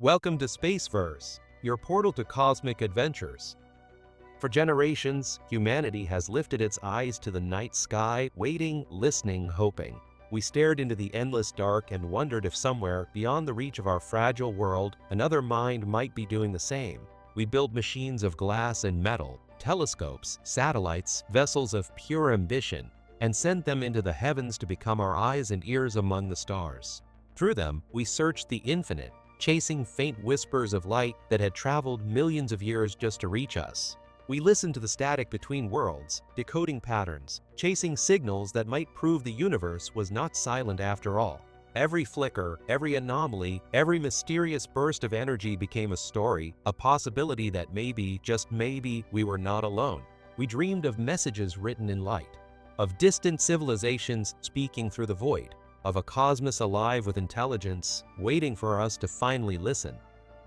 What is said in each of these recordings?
Welcome to Spaceverse, your portal to cosmic adventures. For generations, humanity has lifted its eyes to the night sky, waiting, listening, hoping. We stared into the endless dark and wondered if somewhere, beyond the reach of our fragile world, another mind might be doing the same. We built machines of glass and metal, telescopes, satellites, vessels of pure ambition, and sent them into the heavens to become our eyes and ears among the stars. Through them, we searched the infinite, chasing faint whispers of light that had traveled millions of years just to reach us. We listened to the static between worlds, decoding patterns, chasing signals that might prove the universe was not silent after all. Every flicker, every anomaly, every mysterious burst of energy became a story, a possibility that maybe, just maybe, we were not alone. We dreamed of messages written in light, of distant civilizations speaking through the void, of a cosmos alive with intelligence, waiting for us to finally listen.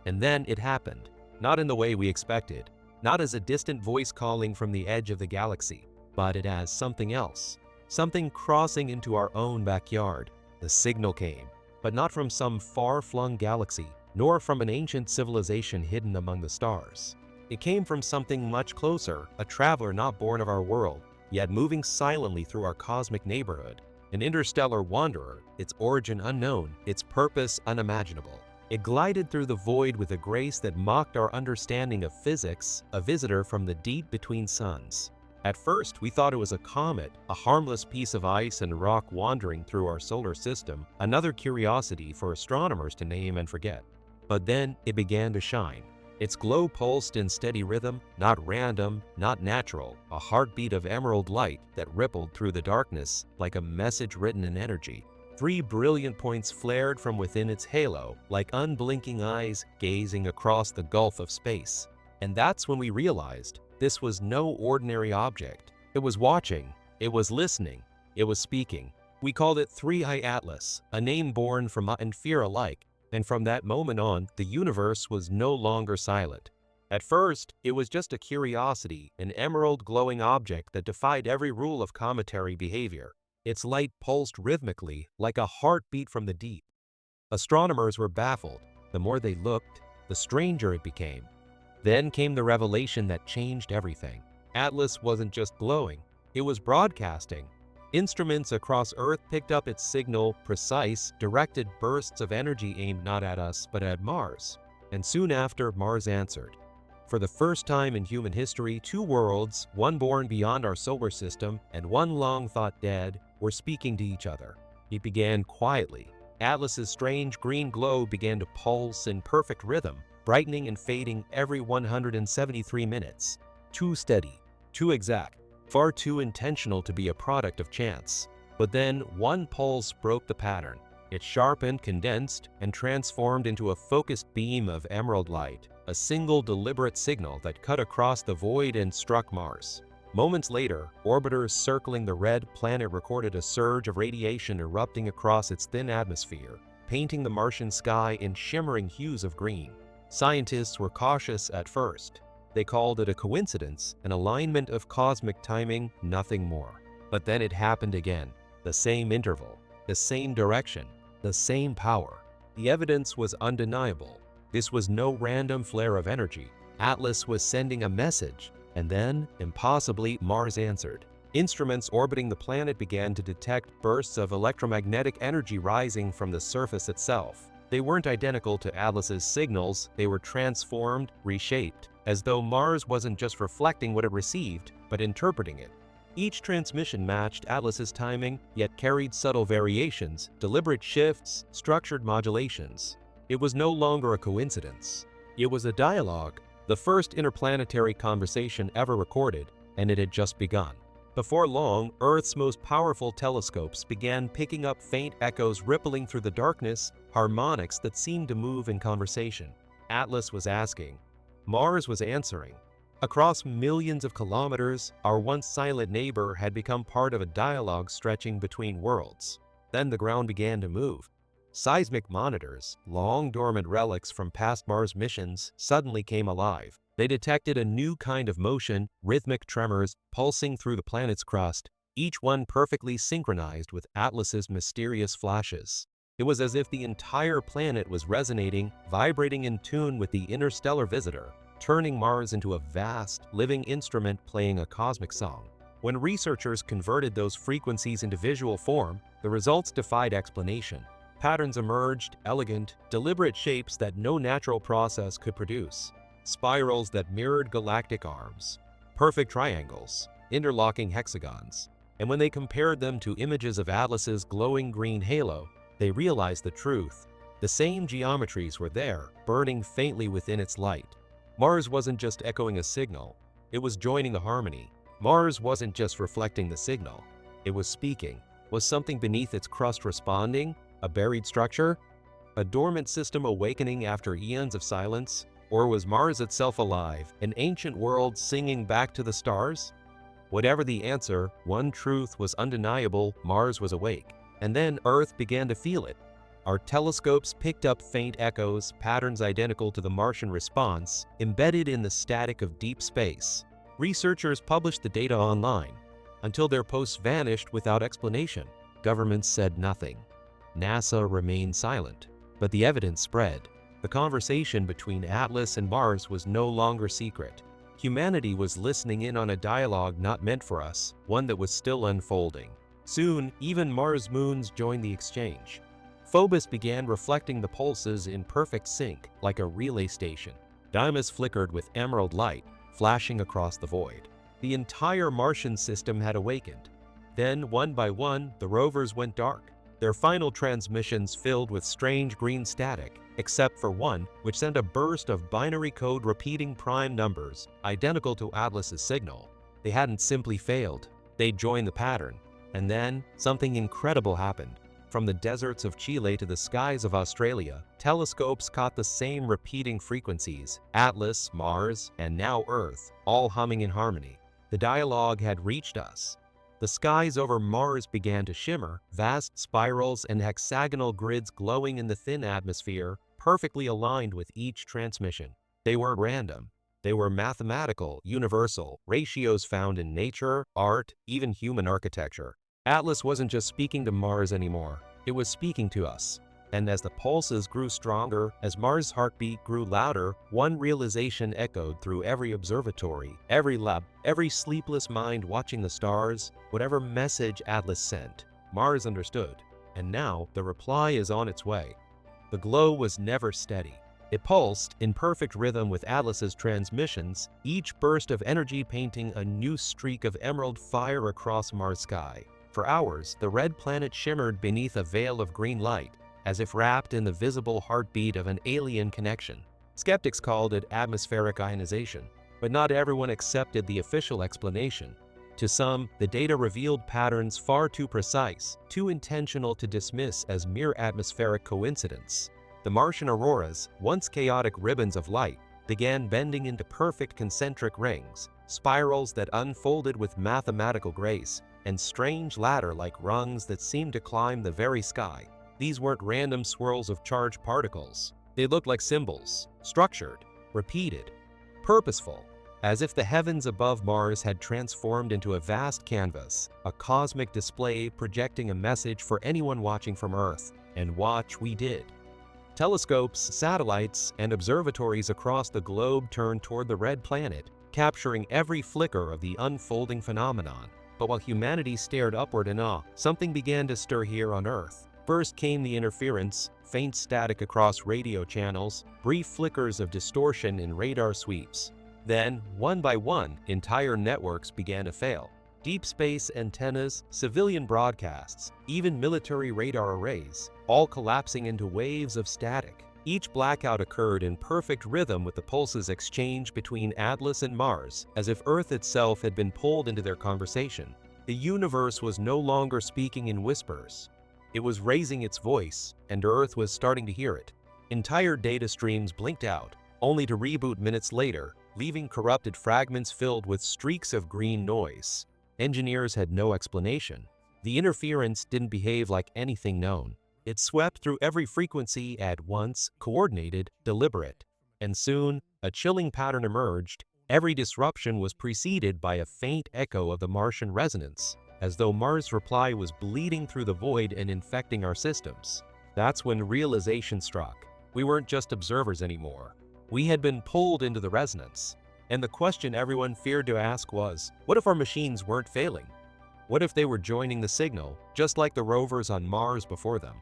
And then it happened, not in the way we expected, not as a distant voice calling from the edge of the galaxy, but it as something else, something crossing into our own backyard. The signal came, but not from some far-flung galaxy, nor from an ancient civilization hidden among the stars. It came from something much closer, a traveler not born of our world, yet moving silently through our cosmic neighborhood. An interstellar wanderer, its origin unknown, its purpose unimaginable. It glided through the void with a grace that mocked our understanding of physics, a visitor from the deep between suns. At first, we thought it was a comet, a harmless piece of ice and rock wandering through our solar system, another curiosity for astronomers to name and forget. But then it began to shine. Its glow pulsed in steady rhythm, not random, not natural, a heartbeat of emerald light that rippled through the darkness like a message written in energy. 3 brilliant points flared from within its halo, like unblinking eyes gazing across the gulf of space. And that's when we realized this was no ordinary object. It was watching, it was listening, it was speaking. We called it Three-Eye Atlas, a name born from and fear alike. And from that moment on, the universe was no longer silent. At first, it was just a curiosity, an emerald glowing object that defied every rule of cometary behavior. Its light pulsed rhythmically, like a heartbeat from the deep. Astronomers were baffled. The more they looked, the stranger it became. Then came the revelation that changed everything. Atlas wasn't just glowing, it was broadcasting. Instruments across Earth picked up its signal, precise, directed bursts of energy aimed not at us, but at Mars. And soon after, Mars answered. For the first time in human history, 2 worlds, one born beyond our solar system and one long thought dead, were speaking to each other. It began quietly. Atlas's strange green glow began to pulse in perfect rhythm, brightening and fading every 173 minutes. Too steady, too exact. Far too intentional to be a product of chance. But then one pulse broke the pattern. It sharpened, condensed, and transformed into a focused beam of emerald light, a single deliberate signal that cut across the void and struck Mars. Moments later, orbiters circling the red planet recorded a surge of radiation erupting across its thin atmosphere, painting the Martian sky in shimmering hues of green. Scientists were cautious at first. They called it a coincidence, an alignment of cosmic timing, nothing more. But then it happened again. The same interval, the same direction, the same power. The evidence was undeniable. This was no random flare of energy. Atlas was sending a message. And then, impossibly, Mars answered. Instruments orbiting the planet began to detect bursts of electromagnetic energy rising from the surface itself. They weren't identical to Atlas's signals, they were transformed, reshaped, as though Mars wasn't just reflecting what it received, but interpreting it. Each transmission matched Atlas's timing, yet carried subtle variations, deliberate shifts, structured modulations. It was no longer a coincidence. It was a dialogue, the first interplanetary conversation ever recorded, and it had just begun. Before long, Earth's most powerful telescopes began picking up faint echoes rippling through the darkness, harmonics that seemed to move in conversation. Atlas was asking. Mars was answering. Across millions of kilometers, our once silent neighbor had become part of a dialogue stretching between worlds. Then the ground began to move. Seismic monitors, long dormant relics from past Mars missions, suddenly came alive. They detected a new kind of motion, rhythmic tremors pulsing through the planet's crust, each one perfectly synchronized with Atlas's mysterious flashes. It was as if the entire planet was resonating, vibrating in tune with the interstellar visitor, turning Mars into a vast, living instrument playing a cosmic song. When researchers converted those frequencies into visual form, the results defied explanation. Patterns emerged, elegant, deliberate shapes that no natural process could produce. Spirals that mirrored galactic arms, perfect triangles, interlocking hexagons. And when they compared them to images of Atlas's glowing green halo, they realized the truth. The same geometries were there, burning faintly within its light. Mars wasn't just echoing a signal, it was joining the harmony. Mars wasn't just reflecting the signal, it was speaking. Was something beneath its crust responding? A buried structure? A dormant system awakening after eons of silence? Or was Mars itself alive, an ancient world singing back to the stars? Whatever the answer, one truth was undeniable: Mars was awake. And then Earth began to feel it. Our telescopes picked up faint echoes, patterns identical to the Martian response, embedded in the static of deep space. Researchers published the data online, until their posts vanished without explanation. Governments said nothing. NASA remained silent. But the evidence spread. The conversation between Atlas and Mars was no longer secret. Humanity was listening in on a dialogue not meant for us, one that was still unfolding. Soon, even Mars moons joined the exchange. Phobos began reflecting the pulses in perfect sync, like a relay station. Deimos flickered with emerald light, flashing across the void. The entire Martian system had awakened. Then, one by one, the rovers went dark, their final transmissions filled with strange green static, except for one, which sent a burst of binary code repeating prime numbers, identical to Atlas's signal. They hadn't simply failed, they'd joined the pattern. And then, something incredible happened. From the deserts of Chile to the skies of Australia, telescopes caught the same repeating frequencies: Atlas, Mars, and now Earth, all humming in harmony. The dialogue had reached us. The skies over Mars began to shimmer, vast spirals and hexagonal grids glowing in the thin atmosphere, perfectly aligned with each transmission. They weren't random. They were mathematical, universal, ratios found in nature, art, even human architecture. Atlas wasn't just speaking to Mars anymore, it was speaking to us. And as the pulses grew stronger, as Mars' heartbeat grew louder, one realization echoed through every observatory, every lab, every sleepless mind watching the stars. Whatever message Atlas sent, Mars understood. And now, the reply is on its way. The glow was never steady. It pulsed in perfect rhythm with Atlas's transmissions, each burst of energy painting a new streak of emerald fire across Mars' sky. For hours, the red planet shimmered beneath a veil of green light, as if wrapped in the visible heartbeat of an alien connection. Skeptics called it atmospheric ionization, but not everyone accepted the official explanation. To some, the data revealed patterns far too precise, too intentional to dismiss as mere atmospheric coincidence. The Martian auroras, once chaotic ribbons of light, began bending into perfect concentric rings, spirals that unfolded with mathematical grace, and strange ladder-like rungs that seemed to climb the very sky. These weren't random swirls of charged particles. They looked like symbols, structured, repeated, purposeful, as if the heavens above Mars had transformed into a vast canvas, a cosmic display projecting a message for anyone watching from Earth. And watch we did. Telescopes, satellites, and observatories across the globe turned toward the red planet, capturing every flicker of the unfolding phenomenon. But while humanity stared upward in awe, something began to stir here on Earth. First came the interference, faint static across radio channels, brief flickers of distortion in radar sweeps. Then, one by one, entire networks began to fail. Deep space antennas, civilian broadcasts, even military radar arrays, all collapsing into waves of static. Each blackout occurred in perfect rhythm with the pulses exchanged between Atlas and Mars, as if Earth itself had been pulled into their conversation. The universe was no longer speaking in whispers. It was raising its voice, and Earth was starting to hear it. Entire data streams blinked out, only to reboot minutes later, leaving corrupted fragments filled with streaks of green noise. Engineers had no explanation. The interference didn't behave like anything known. It swept through every frequency at once, coordinated, deliberate. And soon, a chilling pattern emerged. Every disruption was preceded by a faint echo of the Martian resonance, as though Mars' reply was bleeding through the void and infecting our systems. That's when realization struck. We weren't just observers anymore. We had been pulled into the resonance. And the question everyone feared to ask was, what if our machines weren't failing? What if they were joining the signal, just like the rovers on Mars before them?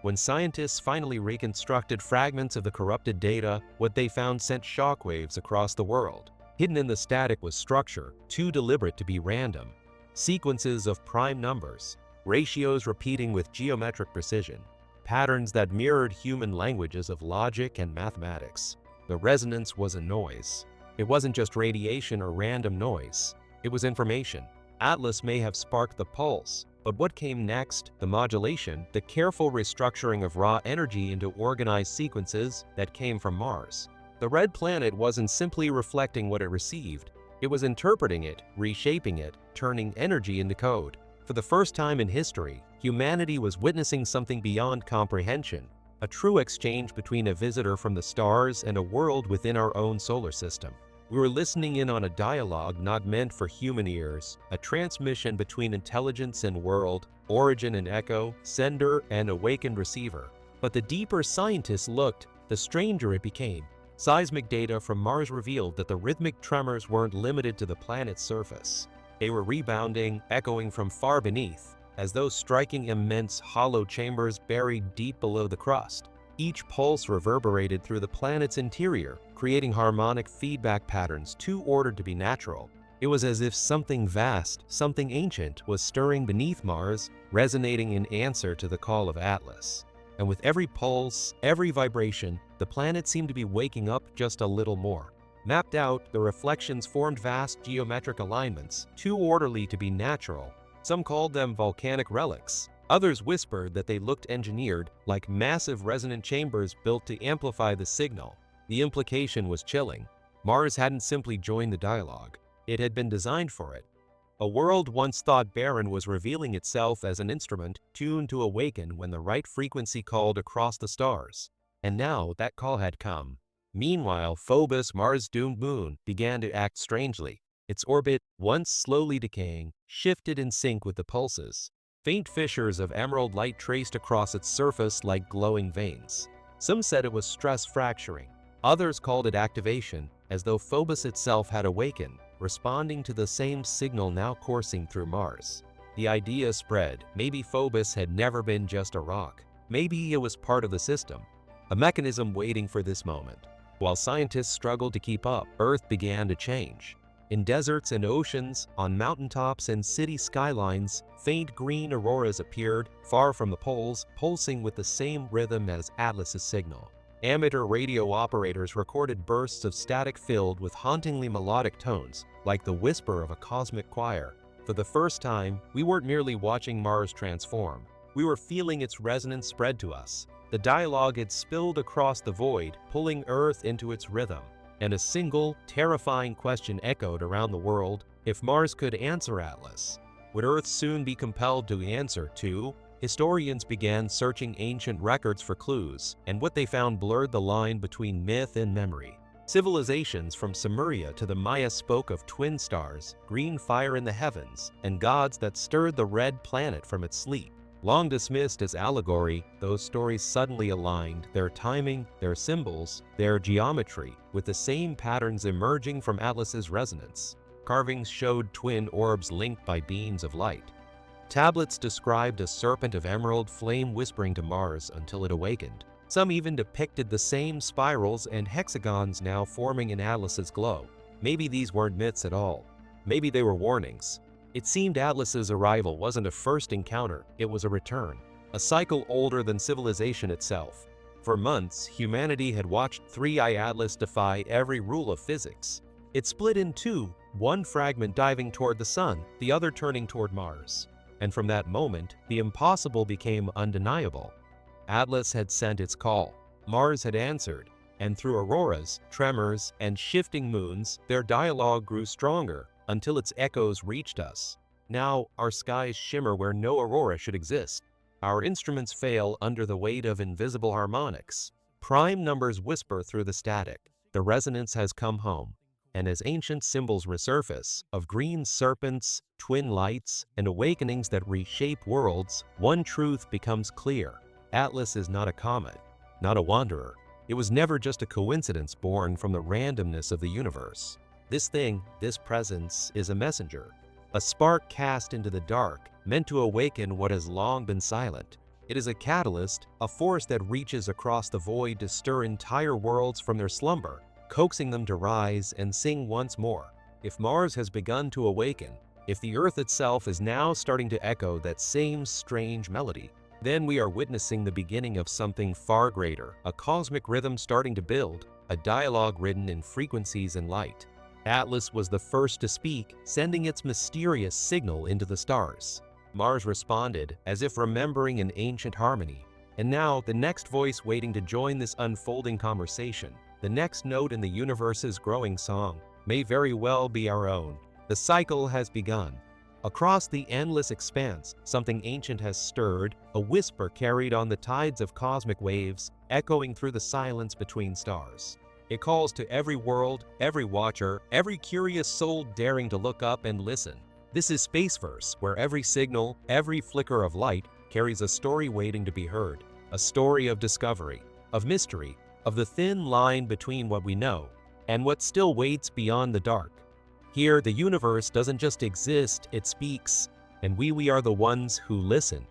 When scientists finally reconstructed fragments of the corrupted data, what they found sent shockwaves across the world. Hidden in the static was structure, too deliberate to be random. Sequences of prime numbers, ratios repeating with geometric precision, patterns that mirrored human languages of logic and mathematics. The resonance was a noise. It wasn't just radiation or random noise. It was information. Atlas may have sparked the pulse, but what came next, the modulation, the careful restructuring of raw energy into organized sequences that came from Mars. The red planet wasn't simply reflecting what it received. It was interpreting it, reshaping it, turning energy into code. For the first time in history, humanity was witnessing something beyond comprehension, a true exchange between a visitor from the stars and a world within our own solar system. We were listening in on a dialogue not meant for human ears, a transmission between intelligence and world, origin and echo, sender and awakened receiver. But the deeper scientists looked, the stranger it became. Seismic data from Mars revealed that the rhythmic tremors weren't limited to the planet's surface. They were rebounding, echoing from far beneath, as though striking immense hollow chambers buried deep below the crust. Each pulse reverberated through the planet's interior, creating harmonic feedback patterns too ordered to be natural. It was as if something vast, something ancient, was stirring beneath Mars, resonating in answer to the call of Atlas. And with every pulse, every vibration, the planet seemed to be waking up just a little more. Mapped out, the reflections formed vast geometric alignments, too orderly to be natural. Some called them volcanic relics. Others whispered that they looked engineered, like massive resonant chambers built to amplify the signal. The implication was chilling. Mars hadn't simply joined the dialogue. It had been designed for it. A world once thought barren was revealing itself as an instrument tuned to awaken when the right frequency called across the stars. And now that call had come. Meanwhile, Phobos, Mars' doomed moon, began to act strangely. Its orbit, once slowly decaying, shifted in sync with the pulses. Faint fissures of emerald light traced across its surface like glowing veins. Some said it was stress fracturing. Others called it activation, as though Phobos itself had awakened, responding to the same signal now coursing through Mars. The idea spread. Maybe Phobos had never been just a rock. Maybe it was part of the system, a mechanism waiting for this moment. While scientists struggled to keep up, Earth began to change. In deserts and oceans, on mountaintops and city skylines, faint green auroras appeared, far from the poles, pulsing with the same rhythm as Atlas's signal. Amateur radio operators recorded bursts of static filled with hauntingly melodic tones, like the whisper of a cosmic choir. For the first time, we weren't merely watching Mars transform. We were feeling its resonance spread to us. The dialogue had spilled across the void, pulling Earth into its rhythm. And a single, terrifying question echoed around the world: if Mars could answer Atlas, would Earth soon be compelled to answer too? Historians began searching ancient records for clues, and what they found blurred the line between myth and memory. Civilizations from Sumeria to the Maya spoke of twin stars, green fire in the heavens, and gods that stirred the red planet from its sleep. Long dismissed as allegory, those stories suddenly aligned, their timing, their symbols, their geometry, with the same patterns emerging from Atlas's resonance. Carvings showed twin orbs linked by beams of light. Tablets described a serpent of emerald flame whispering to Mars until it awakened. Some even depicted the same spirals and hexagons now forming in Atlas's glow. Maybe these weren't myths at all. Maybe they were warnings. It seemed Atlas's arrival wasn't a first encounter, it was a return, a cycle older than civilization itself. For months, humanity had watched 3i Atlas defy every rule of physics. It split in two, one fragment diving toward the sun, the other turning toward Mars. And from that moment, the impossible became undeniable. Atlas had sent its call, Mars had answered, and through auroras, tremors, and shifting moons, their dialogue grew stronger, until its echoes reached us. Now, our skies shimmer where no aurora should exist. Our instruments fail under the weight of invisible harmonics. Prime numbers whisper through the static. The resonance has come home. And as ancient symbols resurface, of green serpents, twin lights, and awakenings that reshape worlds, one truth becomes clear. Atlas is not a comet, not a wanderer. It was never just a coincidence born from the randomness of the universe. This thing, this presence, is a messenger, a spark cast into the dark, meant to awaken what has long been silent. It is a catalyst, a force that reaches across the void to stir entire worlds from their slumber, coaxing them to rise and sing once more. If Mars has begun to awaken, if the Earth itself is now starting to echo that same strange melody, then we are witnessing the beginning of something far greater, a cosmic rhythm starting to build, a dialogue written in frequencies and light. Atlas was the first to speak, sending its mysterious signal into the stars. Mars responded, as if remembering an ancient harmony. And now, the next voice waiting to join this unfolding conversation, the next note in the universe's growing song, may very well be our own. The cycle has begun. Across the endless expanse, something ancient has stirred, a whisper carried on the tides of cosmic waves, echoing through the silence between stars. It calls to every world, every watcher, every curious soul daring to look up and listen. This is Spaceverse, where every signal, every flicker of light carries a story waiting to be heard, a story of discovery, of mystery, of the thin line between what we know and what still waits beyond the dark. Here, the universe doesn't just exist, it speaks, and we are the ones who listen.